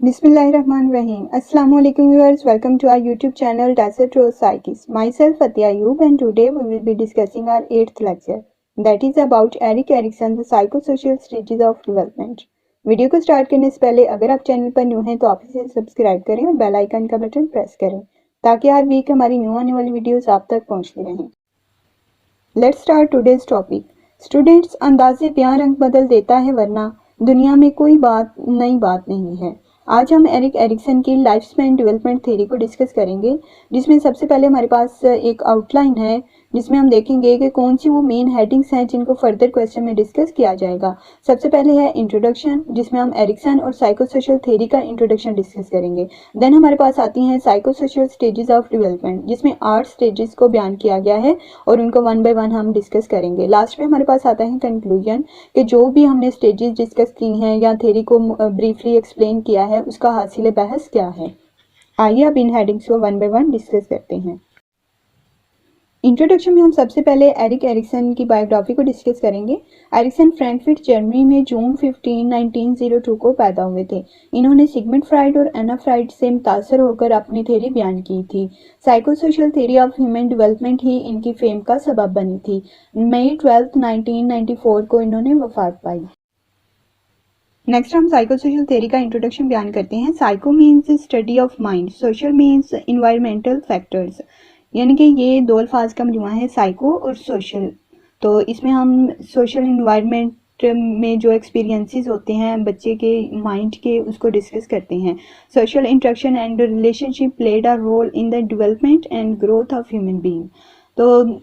Bismillahirrahmanirrahim. Assalamu alaikum viewers. Welcome to our YouTube channel Desert Rose Psychics. Myself Fatia Ayub and today we will be discussing our 8th lecture. That is about Erik Erikson, the psychosocial stages of development. Video को start करने से पहले अगर आप channel पर new हैं तो आप इसे सब्सक्राइब करें और बेल आइकन का बटन प्रेस करें ताकि हर वीक हमारी न्यू आने वाली वीडियोस आप तक पहुंचती रहें। Let's start today's topic. Students, अंदाजे बयां रंग बदल देता है वरना दुनिया में कोई नई बात नहीं है। आज हम एरिक एरिक्सन की लाइफ स्पैन डेवलपमेंट थ्योरी को डिस्कस करेंगे, जिसमें सबसे पहले हमारे पास एक आउटलाइन है जिसमें हम देखेंगे कि कौन सी वो मेन हेडिंग्स हैं जिनको फर्दर क्वेश्चन में डिस्कस किया जाएगा। सबसे पहले है इंट्रोडक्शन, जिसमें हम एरिक्सन और साइकोसोशल थ्योरी का इंट्रोडक्शन डिस्कस करेंगे। देन हमारे पास आती हैं साइकोसोशल स्टेजेस ऑफ डेवलपमेंट, जिसमें 8 स्टेजेस को बयान किया गया है और उनको वन बाय वन हम डिस्कस करेंगे। लास्ट में हमारे पास आता है कंक्लूजन कि जो भी हमने स्टेजेस डिस्कस की हैं या थ्योरी को ब्रीफली एक्सप्लेन किया है उसका हासिल बहस क्या है। आइए अब इन हेडिंग्स को वन बाय वन डिस्कस करते हैं। इंट्रोडक्शन में हम सबसे पहले एरिक एरिक्सन की बायोग्राफी को डिस्कस करेंगे। एरिक्सन फ्रैंकफर्ट जर्मनी में जून 15, 1902 को पैदा हुए थे। इन्होंने सिगमंड फ्राइड और एना फ्राइड से मुतासर होकर अपनी थ्योरी बयान की थी। Psychosocial theory of human development ही इनकी फेम का सबब बनी थी। मई 12, 1994 को इन्होंने वफात पाई। नेक्स्ट हम साइकोसोशल थ्योरी का इंट्रोडक्शन बयान करते हैं। Psycho means study of mind, social means environmental factors, यानी कि ये दो अल्फाज का मजमुआ है, साइको और सोशल। तो इसमें हम सोशल इन्वायरमेंट में जो एक्सपीरियंसेस होते हैं बच्चे के माइंड के उसको डिस्कस करते हैं। Social interaction and relationship played a role in the development and growth of human being. तो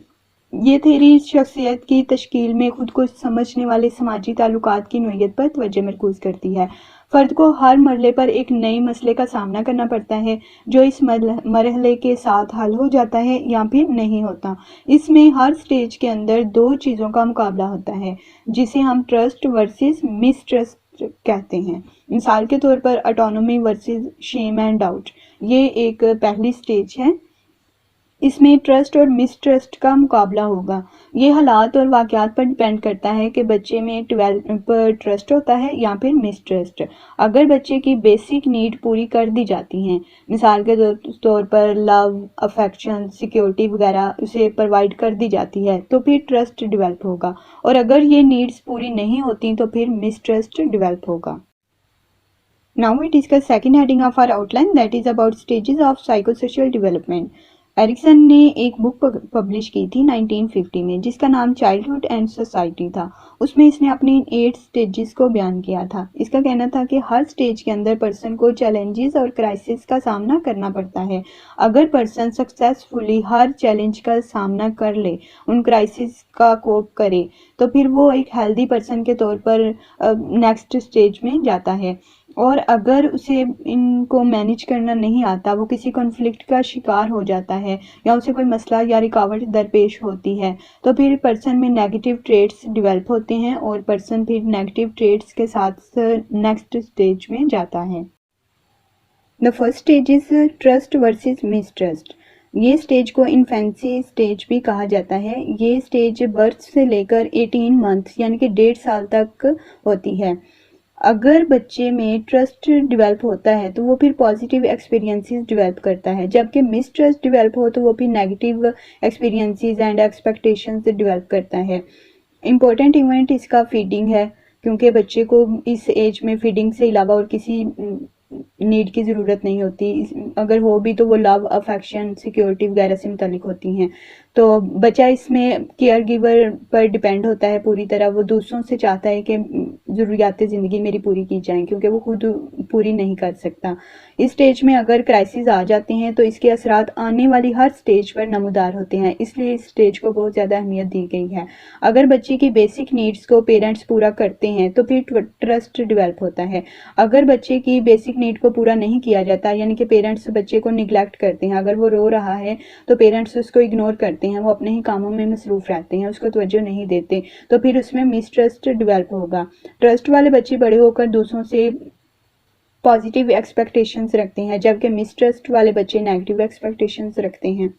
ये थ्योरी शख्सियत की तश्कील में खुद को समझने वाले समाजी ताल्लुकात की नोयत पर तवज्जो मरकूज करती है। फ़र्द को हर मरहले पर एक नए मसले का सामना करना पड़ता है जो इस मरहले के साथ हल हो जाता है या फिर नहीं होता। इसमें हर स्टेज के अंदर दो चीज़ों का मुकाबला होता है जिसे हम ट्रस्ट वर्सेस मिसट्रस्ट कहते हैं। मिसाल के तौर पर autonomy versus shame and doubt, ये एक पहली स्टेज है। इसमें ट्रस्ट और मिसट्रस्ट का मुकाबला होगा। ये हालात और वाक़यात पर डिपेंड करता है कि बच्चे में ट्रस्ट होता है या फिर मिसट्रस्ट। अगर बच्चे की बेसिक नीड पूरी कर दी जाती हैं, मिसाल के तौर पर लव, अफेक्शन, सिक्योरिटी वगैरह उसे प्रोवाइड कर दी जाती है तो फिर ट्रस्ट डेवलप होगा, और अगर ये नीड्स पूरी नहीं होती तो फिर मिसट्रस्ट डेवलप होगा। Now we discuss second heading of our outline, that is about stages of psychosocial development. Erikson ने एक बुक पब्लिश की थी 1950 में जिसका नाम चाइल्डहुड एंड सोसाइटी था। उसमें इसने अपनी 8 स्टेजेस को बयान किया था। इसका कहना था कि हर स्टेज के अंदर पर्सन को चैलेंजेस और क्राइसिस का सामना करना पड़ता है। अगर पर्सन सक्सेसफुली हर चैलेंज का सामना कर ले, उन क्राइसिस का कोप करे, तो फिर वो एक हेल्दी पर्सन के तौर पर नेक्स्ट स्टेज में जाता है। और अगर उसे इनको मैनेज करना नहीं आता, वो किसी कॉन्फ्लिक्ट का शिकार हो जाता है या उसे कोई मसला या रुकावट दरपेश होती है तो फिर पर्सन में नेगेटिव ट्रेट्स डेवलप होते हैं और पर्सन फिर नेगेटिव ट्रेट्स के साथ नेक्स्ट स्टेज में जाता है। The first stage is trust versus mistrust. ये स्टेज को इन्फेंसी स्टेज भी कहा जाता है। ये स्टेज बर्थ से लेकर 18 मंथ यानी कि 1.5 साल तक होती है। अगर बच्चे में ट्रस्ट डेवलप होता है तो वो फिर पॉजिटिव एक्सपीरियंसेस डेवलप करता है, जबकि मिसट्रस्ट डेवलप हो तो वो फिर negative experiences and expectations develop करता है। इम्पोर्टेंट इवेंट इसका फीडिंग है, क्योंकि बच्चे को इस एज में फीडिंग से अलावा और किसी नीड की ज़रूरत नहीं होती। अगर हो भी तो वो लव, अफेक्शन, सिक्योरिटी वगैरह से मुतालिक होती हैं। तो बच्चा इसमें केयर गिवर पर डिपेंड होता है पूरी तरह। वो दूसरों से चाहता है कि ज़रूरियात ज़िंदगी मेरी पूरी की जाएं, क्योंकि वो खुद पूरी नहीं कर सकता। इस स्टेज में अगर क्राइसिस आ जाते हैं तो इसके असरात आने वाली हर स्टेज पर नमूदार होते हैं, इसलिए इस स्टेज को बहुत ज़्यादा अहमियत दी गई है। अगर बच्चे की बेसिक नीड्स को पेरेंट्स पूरा करते हैं तो फिर ट्रस्ट डेवलप होता है। अगर बच्चे की बेसिक नीड को पूरा नहीं किया जाता, यानी कि पेरेंट्स बच्चे को निगलेक्ट करते हैं, अगर वो रो रहा है तो पेरेंट्स उसको इग्नोर करते हैं, वो अपने ही कामों में मसरूफ़ रहते हैं, उसको तवज्जो नहीं देते, तो फिर उसमें मिसट्रस्ट डेवलप होगा। ट्रस्ट वाले बच्चे बड़े होकर दूसरों से पॉजिटिव एक्सपेक्टेशंस रखते हैं, जबकि मिसट्रस्ट वाले बच्चे नेगेटिव एक्सपेक्टेशंस रखते हैं।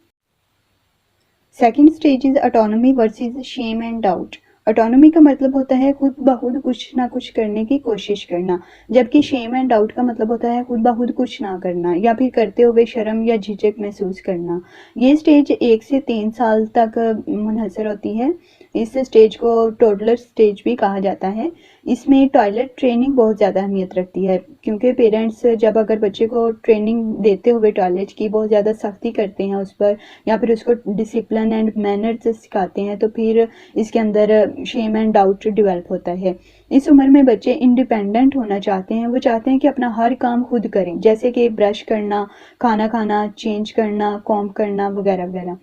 Second stage is autonomy versus shame and doubt. Autonomy का मतलब होता है खुद ब खुद कुछ ना कुछ करने की कोशिश करना, जबकि शेम एंड डाउट का मतलब होता है खुद ब खुद कुछ ना करना या फिर करते हुए शर्म या झिझक महसूस करना। ये स्टेज 1 से 3 साल तक मुनहसर होती है। इस स्टेज को टोडलर स्टेज भी कहा जाता है। इसमें टॉयलेट ट्रेनिंग बहुत ज़्यादा अहमियत रखती है, क्योंकि पेरेंट्स जब अगर बच्चे को ट्रेनिंग देते हुए टॉयलेट की बहुत ज़्यादा सख्ती करते हैं उस पर, या फिर उसको डिसिप्लिन एंड मैनर्स सिखाते हैं, तो फिर इसके अंदर शेम एंड डाउट डेवलप होता है। इस उम्र में बच्चे इंडिपेंडेंट होना चाहते हैं, वो चाहते हैं कि अपना हर काम खुद करें, जैसे कि ब्रश करना, खाना खाना, चेंज करना, कॉम्ब करना वगैरह वगैरह।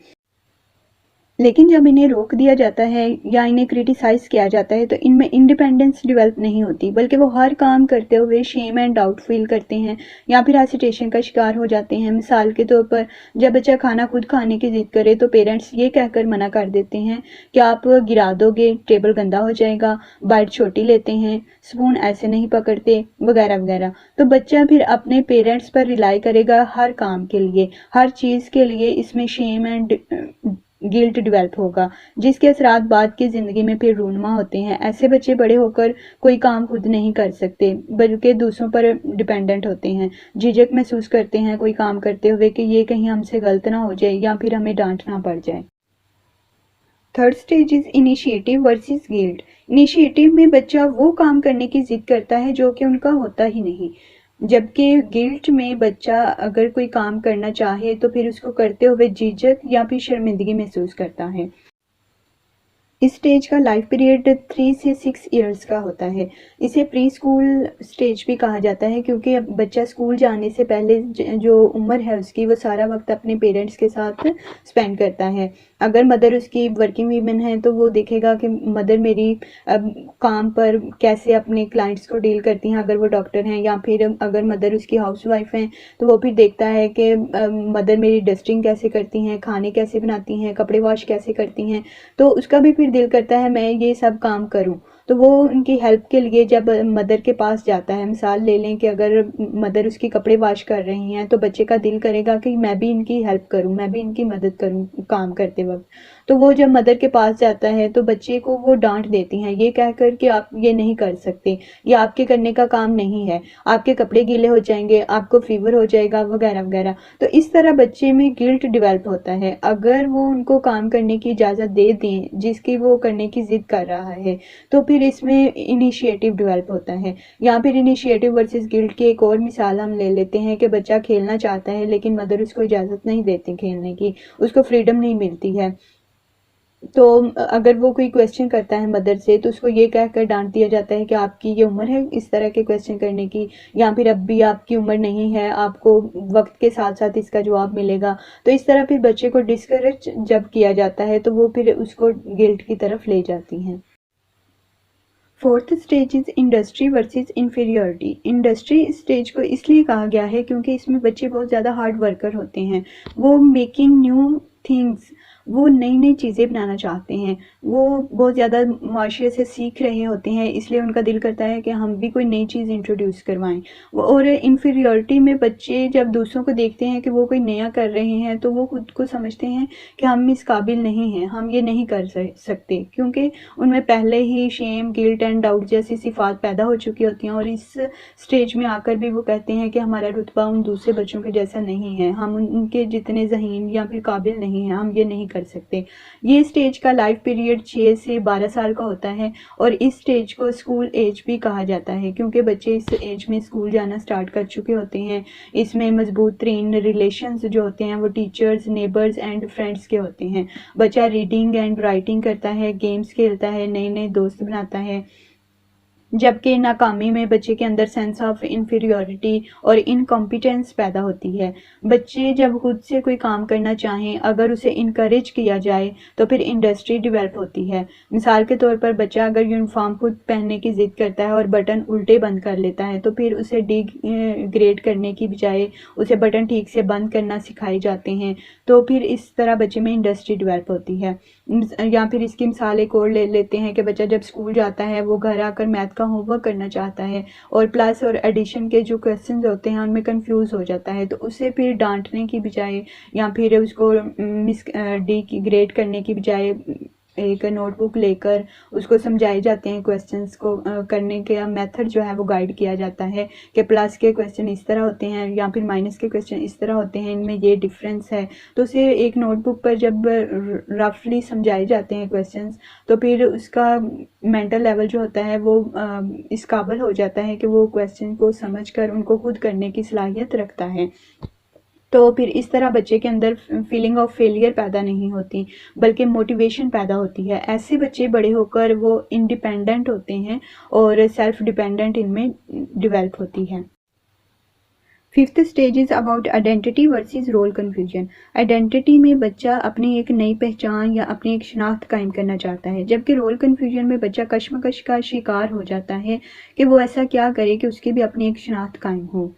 लेकिन जब इन्हें रोक दिया जाता है या इन्हें क्रिटिसाइज़ किया जाता है, तो इनमें इंडिपेंडेंस डेवलप नहीं होती, बल्कि वो हर काम करते हुए शेम एंड डाउट फील करते हैं या फिर हेसिटेशन का शिकार हो जाते हैं। मिसाल के तौर पर, जब बच्चा खाना खुद खाने की ज़िद करे तो पेरेंट्स ये कहकर मना कर देते हैं कि आप गिरा दोगे, टेबल गंदा हो जाएगा, बाइट छोटी लेते हैं, स्पून ऐसे नहीं पकड़ते वगैरह वगैरह। तो बच्चा फिर अपने पेरेंट्स पर रिलाई करेगा हर काम के लिए, हर चीज़ के लिए। इसमें शेम एंड गिल्ट डेवलप होगा, जिसके असरात बाद की ज़िंदगी में फिर रूनुमा होते हैं। ऐसे बच्चे बड़े होकर कोई काम खुद नहीं कर सकते, बल्कि दूसरों पर डिपेंडेंट होते हैं, झिझक महसूस करते हैं कोई काम करते हुए कि ये कहीं हमसे गलत ना हो जाए या फिर हमें डांटना पड़ जाए। Third stage is initiative versus guilt. Initiative में बच्चा वो काम करने की जिद करता है जो कि उनका होता ही नहीं, जबकि गिल्ट में बच्चा अगर कोई काम करना चाहे तो फिर उसको करते हुए झिझक या फिर शर्मिंदगी महसूस करता है। इस स्टेज का लाइफ पीरियड 3 से 6 इयर्स का होता है। इसे प्री स्कूल स्टेज भी कहा जाता है, क्योंकि अब बच्चा स्कूल जाने से पहले जो उम्र है उसकी, वो सारा वक्त अपने पेरेंट्स के साथ स्पेंड करता है। अगर मदर उसकी वर्किंग वीमेन है तो वो देखेगा कि मदर मेरी अब काम पर कैसे अपने क्लाइंट्स को डील करती हैं, अगर वो डॉक्टर हैं, या फिर अगर मदर उसकी हाउस वाइफ हैं तो वो फिर देखता है कि मदर मेरी डस्टिंग कैसे करती हैं, खाने कैसे बनाती हैं, कपड़े वॉश कैसे करती हैं। तो उसका भी फिर दिल करता है मैं ये सब काम करूं, तो वो उनकी हेल्प के लिए जब मदर के पास जाता है, मिसाल ले लें कि अगर मदर उसकी कपड़े वॉश कर रही हैं तो बच्चे का दिल करेगा कि मैं भी इनकी हेल्प करूं, मैं भी इनकी मदद करूं काम करते वक्त। तो वो जब मदर के पास जाता है तो बच्चे को वो डांट देती हैं ये कहकर कि आप ये नहीं कर सकते, ये आपके करने का काम नहीं है, आपके कपड़े गीले हो जाएंगे, आपको फीवर हो जाएगा वगैरह वगैरह। तो इस तरह बच्चे में गिल्ट डेवलप होता है। अगर वो उनको काम करने की इजाज़त दे दें जिसकी वो करने की ज़िद कर रहा है, तो फिर इसमें इनिशिएटिव डेवलप होता है। या फिर इनिशिएटिव वर्सेस गिल्ट की एक और मिसाल हम ले लेते हैं कि बच्चा खेलना चाहता है लेकिन मदर उसको इजाज़त नहीं देती खेलने की, उसको फ्रीडम नहीं मिलती है। तो अगर वो कोई क्वेश्चन करता है मदर से तो उसको ये कहकर डांट दिया जाता है कि आपकी ये उम्र है इस तरह के क्वेश्चन करने की, या फिर अब भी आपकी उम्र नहीं है, आपको वक्त के साथ साथ इसका जवाब मिलेगा। तो इस तरह फिर बच्चे को डिस्करेज जब किया जाता है तो वो फिर उसको गिल्ट की तरफ ले जाती हैं। Fourth stage is industry versus inferiority. Industry stage को इसलिए कहा गया है क्योंकि इसमें बच्चे बहुत ज़्यादा हार्ड वर्कर होते हैं। वो मेकिंग न्यू थिंग्स, वो नई नई चीज़ें बनाना चाहते हैं, वो बहुत ज़्यादा माशरे से सीख रहे होते हैं, इसलिए उनका दिल करता है कि हम भी कोई नई चीज़ इंट्रोड्यूस करवाएं। और इंफीरियरिटी में बच्चे जब दूसरों को देखते हैं कि वो कोई नया कर रहे हैं तो वो खुद को समझते हैं कि हम इस काबिल नहीं हैं, हम ये नहीं कर सकते, क्योंकि उनमें पहले ही शेम, गिल्ट एंड डाउट जैसी सिफात पैदा हो चुकी होती हैं। और इस स्टेज में आकर भी वो कहते हैं कि हमारा रुतबा उन दूसरे बच्चों के जैसा नहीं है, हम उनके जितने ज़हीन या फिर काबिल नहीं हैं, हम ये नहीं कर सकते। ये स्टेज का लाइफ पीरियड 6 से 12 साल का होता है और इस स्टेज को स्कूल एज भी कहा जाता है, क्योंकि बच्चे इस एज में स्कूल जाना स्टार्ट कर चुके होते हैं। इसमें मजबूत तरीन रिलेशंस जो होते हैं वो टीचर्स, नेबर्स एंड फ्रेंड्स के होते हैं। बच्चा रीडिंग एंड राइटिंग करता है, गेम्स खेलता है, नए नए दोस्त बनाता है, जबकि नाकामी में बच्चे के अंदर सेंस ऑफ इन्फीरियरिटी और इनकॉम्पिटेंस पैदा होती है। बच्चे जब खुद से कोई काम करना चाहें, अगर उसे इनकरेज किया जाए तो फिर इंडस्ट्री डेवलप होती है। मिसाल के तौर पर बच्चा अगर यूनिफॉर्म खुद पहनने की ज़िद करता है और बटन उल्टे बंद कर लेता है तो फिर उसे डिग्रेड करने की बजाय उसे बटन ठीक से बंद करना सिखाए जाते हैं। तो फिर इस तरह बच्चे में इंडस्ट्री डेवलप होती है। या फिर इसकी मिसाल एक और ले लेते हैं कि बच्चा जब स्कूल जाता है वो घर आकर मैथ का होमवर्क करना चाहता है और प्लस और एडिशन के जो क्वेश्चंस होते हैं उनमें कंफ्यूज हो जाता है, तो उसे फिर डांटने की बजाय या फिर उसको मिस डिग्रेड करने की बजाय एक नोटबुक लेकर उसको समझाए जाते हैं, क्वेश्चंस को करने का मेथड जो है वो गाइड किया जाता है कि प्लस के क्वेश्चन इस तरह होते हैं या फिर माइनस के क्वेश्चन इस तरह होते हैं, इनमें ये डिफरेंस है। तो उसे एक नोटबुक पर जब रफली समझाए जाते हैं क्वेश्चंस, तो फिर उसका मेंटल लेवल जो होता है वो इस काबिल हो जाता है कि वो क्वेश्चन को समझकर उनको खुद करने की सलाहियत रखता है। तो फिर इस तरह बच्चे के अंदर फीलिंग ऑफ फेलियर पैदा नहीं होती, बल्कि मोटिवेशन पैदा होती है। ऐसे बच्चे बड़े होकर वो इंडिपेंडेंट होते हैं और सेल्फ डिपेंडेंट इनमें डेवलप होती है। Fifth stage is about identity versus role confusion. Identity में बच्चा अपनी एक नई पहचान या अपनी एक शनाख्त कायम करना चाहता है, जबकि रोल कन्फ्यूजन में बच्चा कश्मकश का शिकार हो जाता है कि वो ऐसा क्या करे कि उसकी भी अपनी एक शनाख्त कायम हो।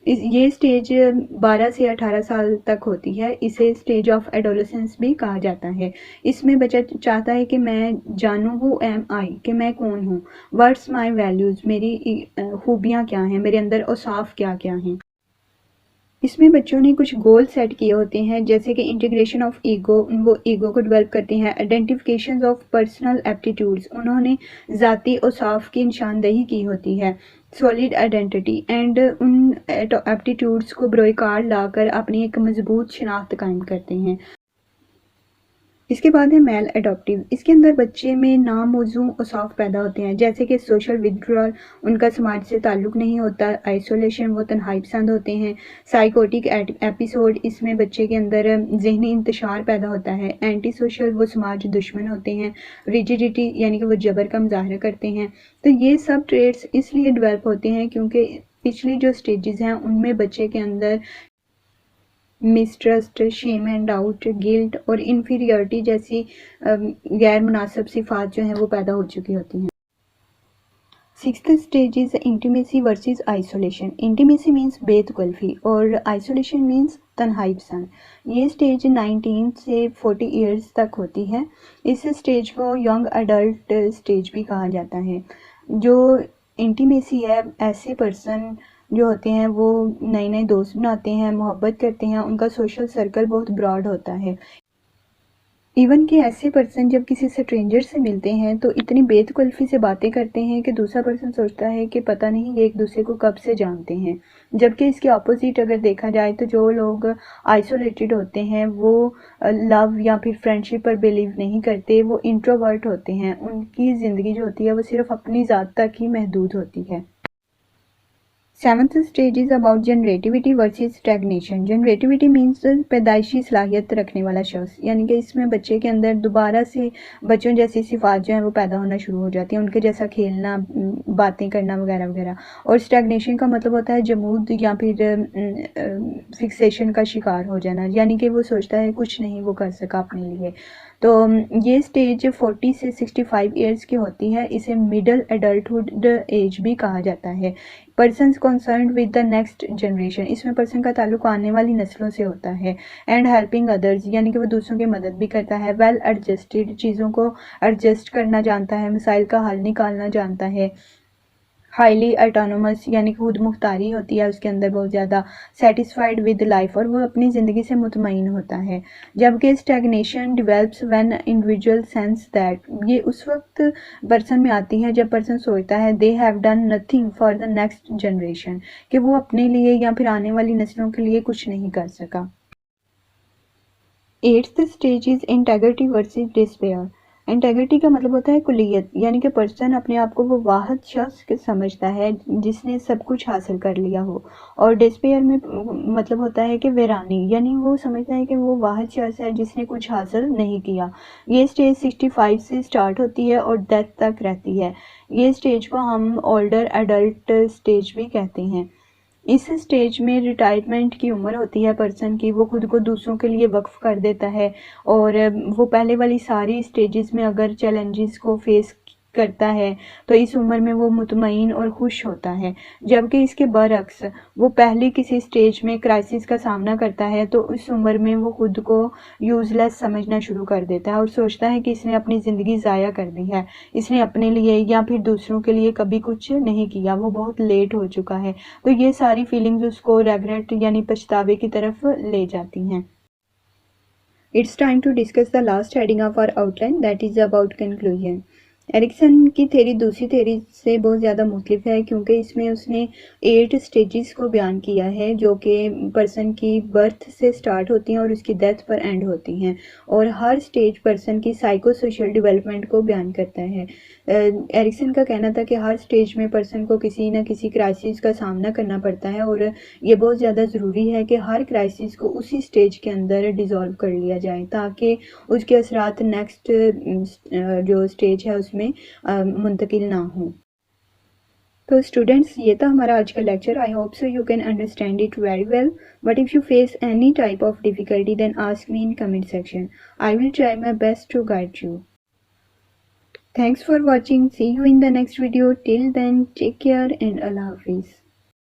ये स्टेज 12 से 18 साल तक होती है। इसे स्टेज ऑफ एडोलेसेंस भी कहा जाता है। इसमें बच्चा चाहता है कि मैं जानूँ हु एम आई, कि मैं कौन हूँ, व्हाट्स माई वैल्यूज़, मेरी खूबियाँ क्या हैं, मेरे अंदर औसाफ क्या क्या हैं। इसमें बच्चों ने कुछ गोल सेट किए होते हैं, जैसे कि इंटीग्रेशन ऑफ ईगो, वो ईगो को डेवलप करते हैं। आइडेंटिफिकेशन ऑफ पर्सनल एप्टीट्यूड्स, उन्होंने ज़ाती औसाफ की निशानदेही की होती है। सॉलिड आइडेंटिटी एंड उन एप्टीट्यूड्स को बरोकार लाकर अपनी एक मजबूत शनाख्त कायम करते हैं। इसके बाद है मेल एडॉप्टिव। इसके अंदर बच्चे में नामौजू औसाफ पैदा होते हैं, जैसे कि सोशल विथड्रॉल, उनका समाज से ताल्लुक़ नहीं होता। आइसोलेशन, वो तन्हाई पसंद होते हैं। साइकोटिक एपिसोड, इसमें बच्चे के अंदर जहनी इंतशार पैदा होता है। एंटी सोशल, वो समाज दुश्मन होते हैं। रिजिडिटी, यानी कि वो जबर का मुजाहरा करते हैं। तो ये सब ट्रेड्स इसलिए डेवलप होते हैं क्योंकि पिछली जो स्टेजेस हैं उनमें बच्चे के अंदर mistrust, shame and doubt, guilt और इन्फीरियरिटी जैसी गैर मुनासिब सिफात जो हैं वो पैदा हो चुकी होती हैं। Sixth stage is intimacy versus isolation. Intimacy means बेतकल्फी और आइसोलेशन मीन्स तन्हाई पसंद। ये स्टेज 19 से 40 ईयर्स तक होती है। इस स्टेज को यंग अडल्ट स्टेज भी कहा जाता है। जो इंटीमेसी है, ऐसे पर्सन जो होते हैं वो नए नए दोस्त बनाते हैं, मोहब्बत करते हैं, उनका सोशल सर्कल बहुत ब्रॉड होता है। इवन कि ऐसे पर्सन जब किसी स्ट्रेंजर से मिलते हैं तो इतनी बेतकल्फी से बातें करते हैं कि दूसरा पर्सन सोचता है कि पता नहीं ये एक दूसरे को कब से जानते हैं। जबकि इसके ऑपोजिट अगर देखा जाए तो जो लोग आइसोलेटेड होते हैं वो लव या फिर फ्रेंडशिप पर बिलीव नहीं करते, वो इंट्रोवर्ट होते हैं। उनकी ज़िंदगी जो होती है वो सिर्फ अपनी ज़ात तक ही महदूद होती है। Seventh stage is about generativity versus stagnation. Generativity means पैदाइशी सलाहियत रखने वाला शख्स, यानी कि इसमें बच्चे के अंदर दोबारा से बच्चों जैसी सिफात जो है वो पैदा होना शुरू हो जाती है, उनके जैसा खेलना, बातें करना वगैरह वगैरह। और स्टैग्नेशन का मतलब होता है जमूद या फिर फिक्सेशन का शिकार हो जाना, यानी कि वो सोचता है कुछ नहीं वो कर सका अपने लिए। तो ये स्टेज 40 से 65 ईयर्स की होती है। इसे मिडल एडल्टहुड एज भी कहा जाता है। Person concern with the next generation, इसमें पर्सन का ताल्लुक आने वाली नस्लों से होता है। एंड हेल्पिंग अदर्स, यानी कि वो दूसरों की मदद भी करता है। वेल एडजस्टेड, चीज़ों को एडजस्ट करना जानता है, मसाइल का हल निकालना जानता है। हाईली ऑटोनोमस, यानी कि खुद मुख्तारी होती है उसके अंदर बहुत ज़्यादा। सेटिस्फाइड विद लाइफ, और वो अपनी ज़िंदगी से मुतमईन होता है। जबकि stagnation develops when individual sense that, ये उस वक्त पर्सन में आती है जब पर्सन सोचता है they have done nothing for the next generation, कि वो अपने लिए या फिर आने वाली नस्लों के लिए कुछ नहीं कर सका। Eighth stage is integrity versus despair. Integrity का मतलब होता है कुलियत, यानी कि पर्सन अपने आप को वो वाहिद शख्स समझता है जिसने सब कुछ हासिल कर लिया हो। और डिस्पेयर में मतलब होता है कि वीरानी, यानी वो समझता है कि वो वाहिद शख्स है जिसने कुछ हासिल नहीं किया। ये स्टेज 65 से स्टार्ट होती है और डेथ तक रहती है। ये स्टेज को हम ओल्डर एडल्ट स्टेज भी कहते हैं। इस स्टेज में रिटायरमेंट की उम्र होती है पर्सन की, वो खुद को दूसरों के लिए वक्फ कर देता है। और वो पहले वाली सारी स्टेजेस में अगर चैलेंजेस को फेस करता है तो इस उम्र में वो मुतमईन और खुश होता है। जबकि इसके बरअक्स वो पहली किसी स्टेज में क्राइसिस का सामना करता है तो उस उम्र में वो खुद को यूज़लेस समझना शुरू कर देता है और सोचता है कि इसने अपनी ज़िंदगी ज़ाया कर दी है, इसने अपने लिए या फिर दूसरों के लिए कभी कुछ नहीं किया, वो बहुत लेट हो चुका है। तो ये सारी फीलिंग्स उसको रेग्रेट यानी पछतावे की तरफ ले जाती हैं। It's time to discuss the last heading of our outline, that is about conclusion. Erikson की थ्योरी दूसरी थ्योरी से बहुत ज़्यादा मुख्तलिफ है क्योंकि इसमें उसने 8 स्टेजेस को बयान किया है जो कि पर्सन की बर्थ से स्टार्ट होती हैं और उसकी डेथ पर एंड होती हैं, और हर स्टेज पर्सन की साइको सोशल डेवलपमेंट को बयान करता है। एरिक्सन का कहना था कि हर स्टेज में पर्सन को किसी न किसी क्राइसिस का सामना करना पड़ता है और ये बहुत ज़्यादा ज़रूरी है कि हर क्राइसिस को उसी स्टेज के अंदर डिज़ोल्व कर लिया जाए ताकि उसके असरात नेक्स्ट जो स्टेज है उसमें मुंतकिल ना हो। तो स्टूडेंट्स, ये था हमारा आज का lecture. I hope so you can understand it very well, but if you face any type of difficulty then ask me in comment section. I will try my best to guide you. Thanks for watching. See you in the next video. Till then, take care and Allah Hafiz.